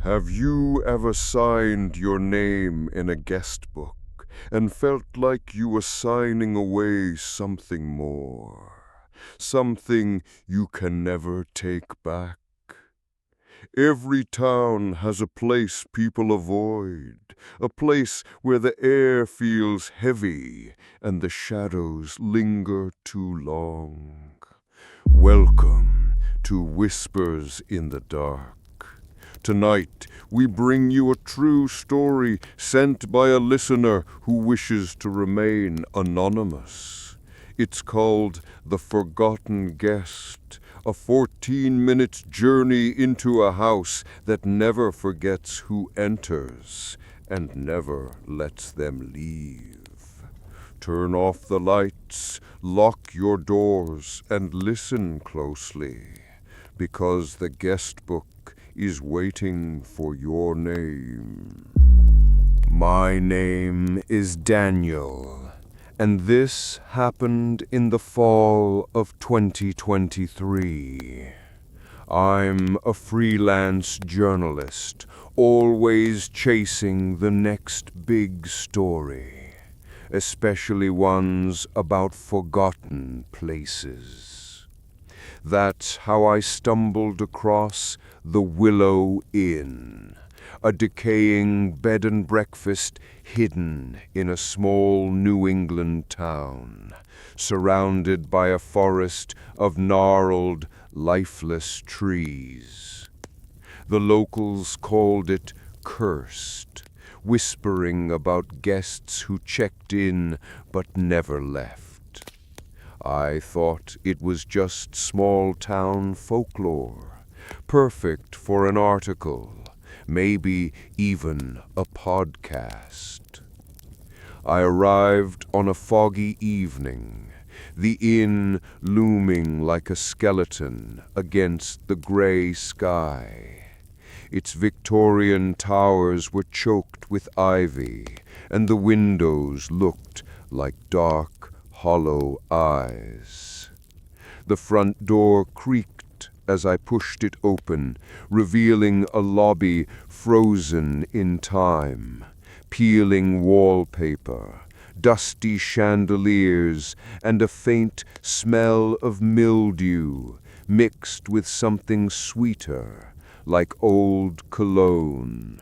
Have you ever signed your name in a guest book and felt like you were signing away something more? Something you can never take back? Every town has a place people avoid, a place where the air feels heavy and the shadows linger too long. Welcome to Whispers in the Dark. Tonight, we bring you a true story sent by a listener who wishes to remain anonymous. It's called The Forgotten Guest, a 14-minute journey into a house that never forgets who enters and never lets them leave. Turn off the lights, lock your doors, and listen closely, because the guest book is waiting for your name. My name is Daniel, and this happened in the fall of 2023. I'm a freelance journalist, always chasing the next big story, especially ones about forgotten places. That's how I stumbled across the Willow Inn, a decaying bed and breakfast hidden in a small New England town, surrounded by a forest of gnarled, lifeless trees. The locals called it cursed, whispering about guests who checked in but never left. I thought it was just small-town folklore, perfect for an article, maybe even a podcast. I arrived on a foggy evening, the inn looming like a skeleton against the gray sky. Its Victorian towers were choked with ivy, and the windows looked like dark, hollow eyes. The front door creaked as I pushed it open, revealing a lobby frozen in time, peeling wallpaper, dusty chandeliers, and a faint smell of mildew mixed with something sweeter, like old cologne.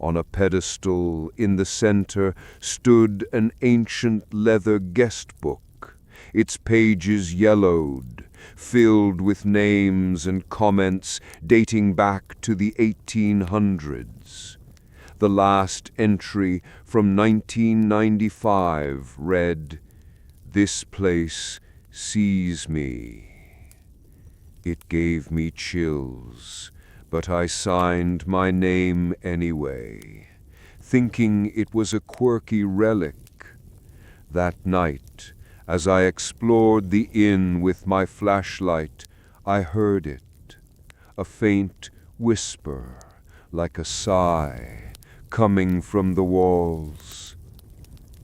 On a pedestal in the center stood an ancient leather guest book, its pages yellowed, filled with names and comments dating back to the 1800s. The last entry from 1995 read, "This place sees me." It gave me chills, but I signed my name anyway, thinking it was a quirky relic. That night, as I explored the inn with my flashlight, I heard it, a faint whisper, like a sigh, coming from the walls.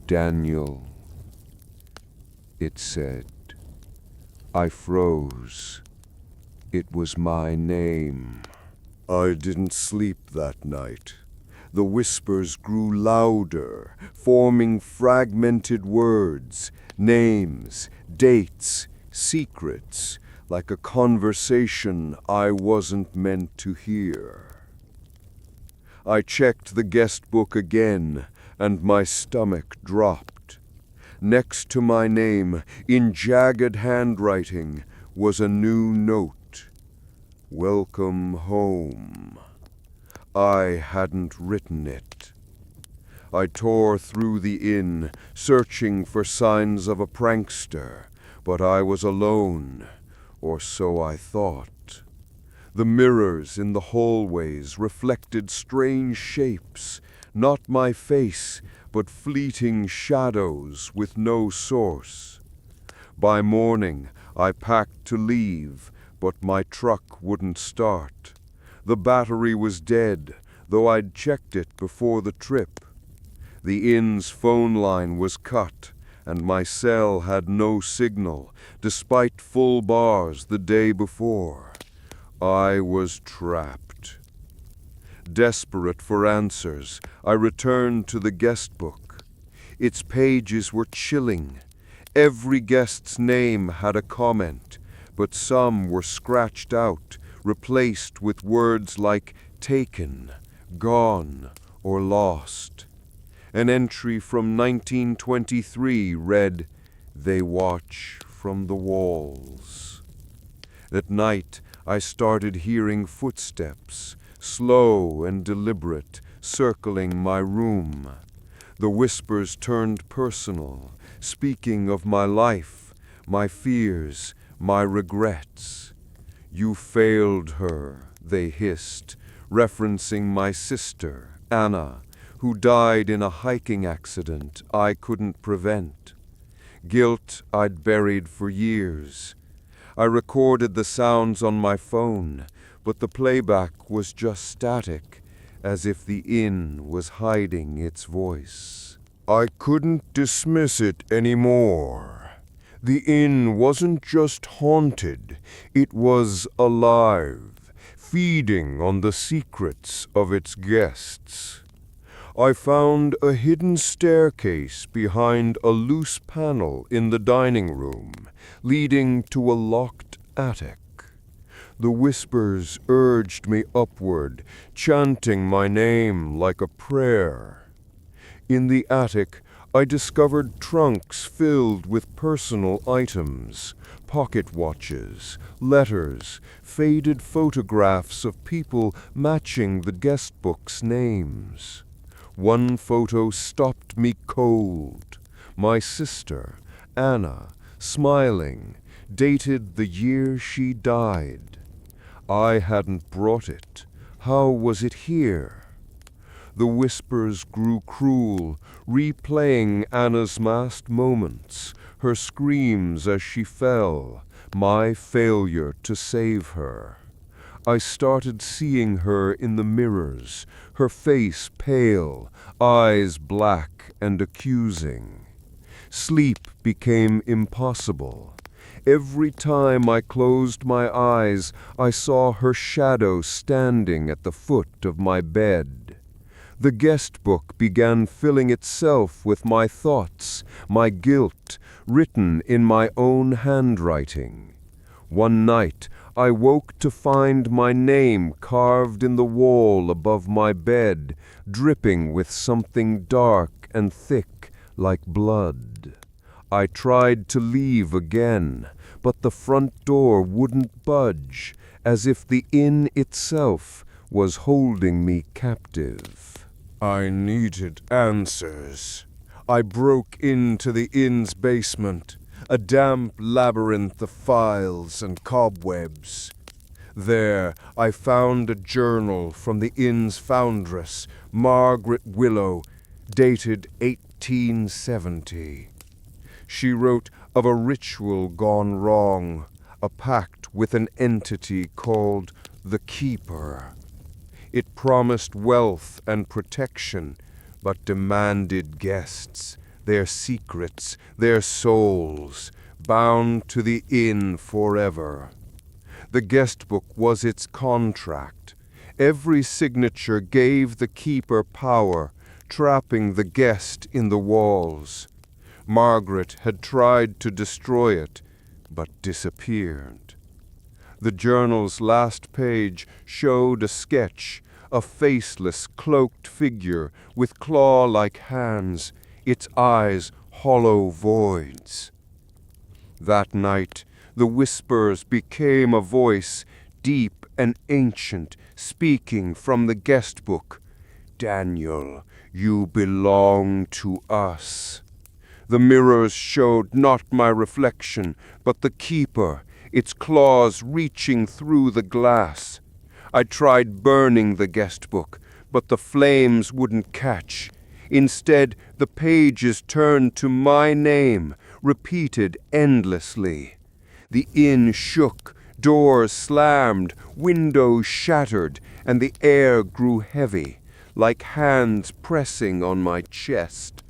"Daniel," it said. I froze. It was my name. I didn't sleep that night. The whispers grew louder, forming fragmented words, names, dates, secrets, like a conversation I wasn't meant to hear. I checked the guest book again, and my stomach dropped. Next to my name, in jagged handwriting, was a new note. "Welcome home." I hadn't written it. I tore through the inn, searching for signs of a prankster, but I was alone, or so I thought. The mirrors in the hallways reflected strange shapes, not my face, but fleeting shadows with no source. By morning, I packed to leave, but my truck wouldn't start. The battery was dead, though I'd checked it before the trip. The inn's phone line was cut, and my cell had no signal, despite full bars the day before. I was trapped. Desperate for answers, I returned to the guest book. Its pages were chilling. Every guest's name had a comment, but some were scratched out, replaced with words like taken, gone, or lost. An entry from 1923 read, "They watch from the walls." At night, I started hearing footsteps, slow and deliberate, circling my room. The whispers turned personal, speaking of my life, my fears, my regrets. "You failed her," they hissed, referencing my sister, Anna, who died in a hiking accident I couldn't prevent. Guilt I'd buried for years. I recorded the sounds on my phone, but the playback was just static, as if the inn was hiding its voice. I couldn't dismiss it anymore. The inn wasn't just haunted, it was alive, feeding on the secrets of its guests. I found a hidden staircase behind a loose panel in the dining room, leading to a locked attic. The whispers urged me upward, chanting my name like a prayer. In the attic, I discovered trunks filled with personal items, pocket watches, letters, faded photographs of people matching the guest book's names. One photo stopped me cold. My sister, Anna, smiling, dated the year she died. I hadn't brought it. How was it here? The whispers grew cruel, replaying Anna's last moments, her screams as she fell, my failure to save her. I started seeing her in the mirrors, her face pale, eyes black and accusing. Sleep became impossible. Every time I closed my eyes, I saw her shadow standing at the foot of my bed. The guest book began filling itself with my thoughts, my guilt, written in my own handwriting. One night, I woke to find my name carved in the wall above my bed, dripping with something dark and thick like blood. I tried to leave again, but the front door wouldn't budge, as if the inn itself was holding me captive. I needed answers. I broke into the inn's basement, a damp labyrinth of files and cobwebs. There I found a journal from the inn's foundress, Margaret Willow, dated 1870. She wrote of a ritual gone wrong, a pact with an entity called the Keeper. It promised wealth and protection, but demanded guests, their secrets, their souls, bound to the inn forever. The guest book was its contract. Every signature gave the keeper power, trapping the guest in the walls. Margaret had tried to destroy it, but disappeared. The journal's last page showed a sketch, a faceless, cloaked figure with claw-like hands, its eyes hollow voids. That night, the whispers became a voice, deep and ancient, speaking from the guest book. "Daniel, you belong to us." The mirrors showed not my reflection, but the keeper, its claws reaching through the glass. I tried burning the guest book, but the flames wouldn't catch. Instead, the pages turned to my name, repeated endlessly. The inn shook, doors slammed, windows shattered, and the air grew heavy, like hands pressing on my chest.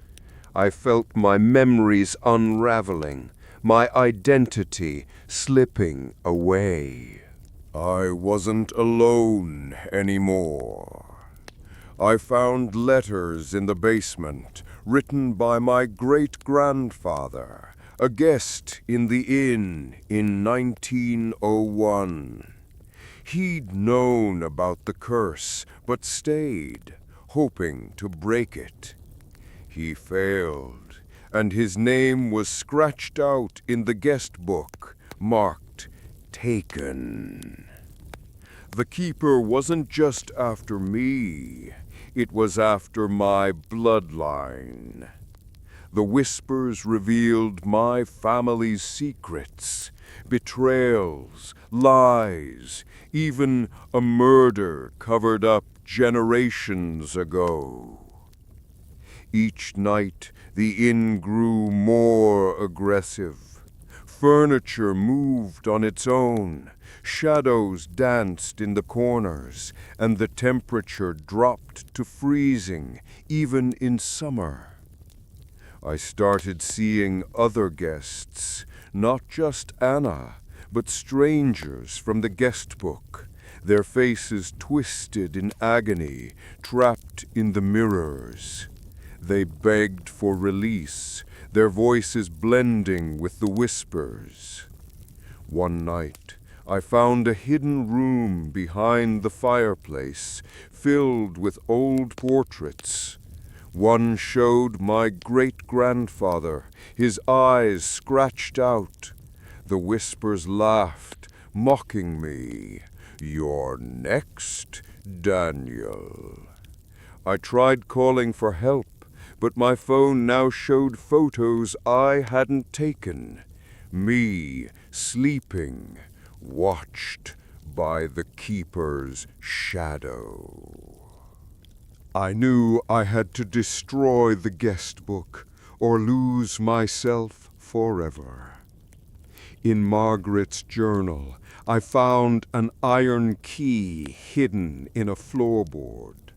I felt my memories unraveling, my identity slipping away. I wasn't alone anymore. I found letters in the basement written by my great-grandfather, a guest in the inn in 1901. He'd known about the curse, but stayed, hoping to break it. He failed, and his name was scratched out in the guest book, marked taken. The keeper wasn't just after me, it was after my bloodline. The whispers revealed my family's secrets, betrayals, lies, even a murder covered up generations ago. Each night, the inn grew more aggressive. Furniture moved on its own, shadows danced in the corners, and the temperature dropped to freezing, even in summer. I started seeing other guests, not just Anna, but strangers from the guest book, their faces twisted in agony, trapped in the mirrors. They begged for release, their voices blending with the whispers. One night, I found a hidden room behind the fireplace, filled with old portraits. One showed my great-grandfather, his eyes scratched out. The whispers laughed, mocking me. "You're next, Daniel." I tried calling for help, but my phone now showed photos I hadn't taken. Me, sleeping, watched by the keeper's shadow. I knew I had to destroy the guest book or lose myself forever. In Margaret's journal, I found an iron key hidden in a floorboard.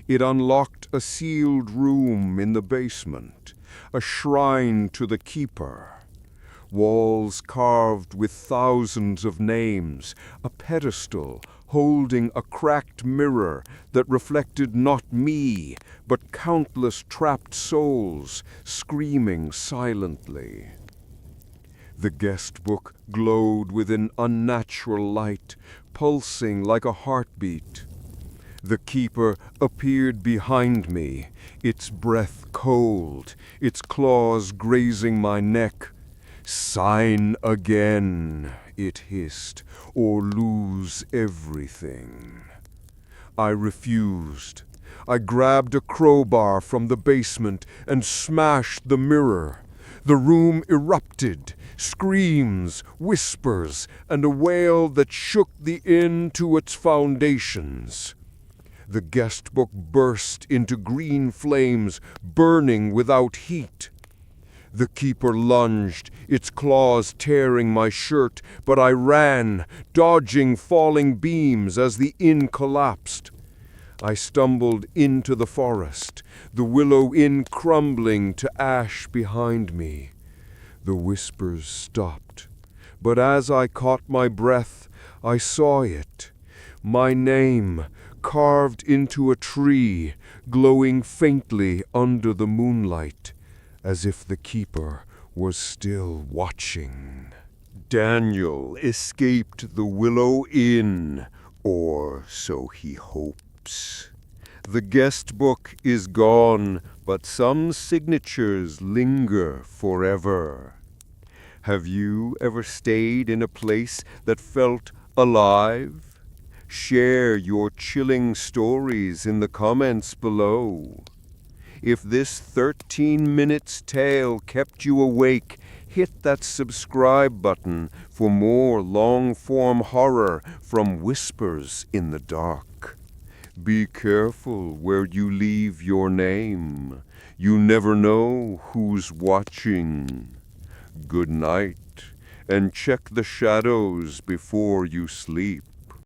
It unlocked a sealed room in the basement, a shrine to the keeper. Walls carved with thousands of names, a pedestal holding a cracked mirror that reflected not me, but countless trapped souls screaming silently. The guest book glowed with an unnatural light, pulsing like a heartbeat. The keeper appeared behind me, its breath cold, its claws grazing my neck. "Sign again," it hissed, "or lose everything." I refused. I grabbed a crowbar from the basement and smashed the mirror. The room erupted, screams, whispers, and a wail that shook the inn to its foundations. The guest book burst into green flames, burning without heat. The keeper lunged, its claws tearing my shirt, but I ran, dodging falling beams as the inn collapsed. I stumbled into the forest, the willow inn crumbling to ash behind me. The whispers stopped, but as I caught my breath, I saw it. My name, carved into a tree, glowing faintly under the moonlight, as if the keeper was still watching. Daniel escaped the Willow Inn, or so he hopes. The guest book is gone, but some signatures linger forever. Have you ever stayed in a place that felt alive? Share your chilling stories in the comments below. If this 13 minutes tale kept you awake, hit that subscribe button for more long-form horror from Whispers in the Dark. Be careful where you leave your name. You never know who's watching. Good night, and check the shadows before you sleep.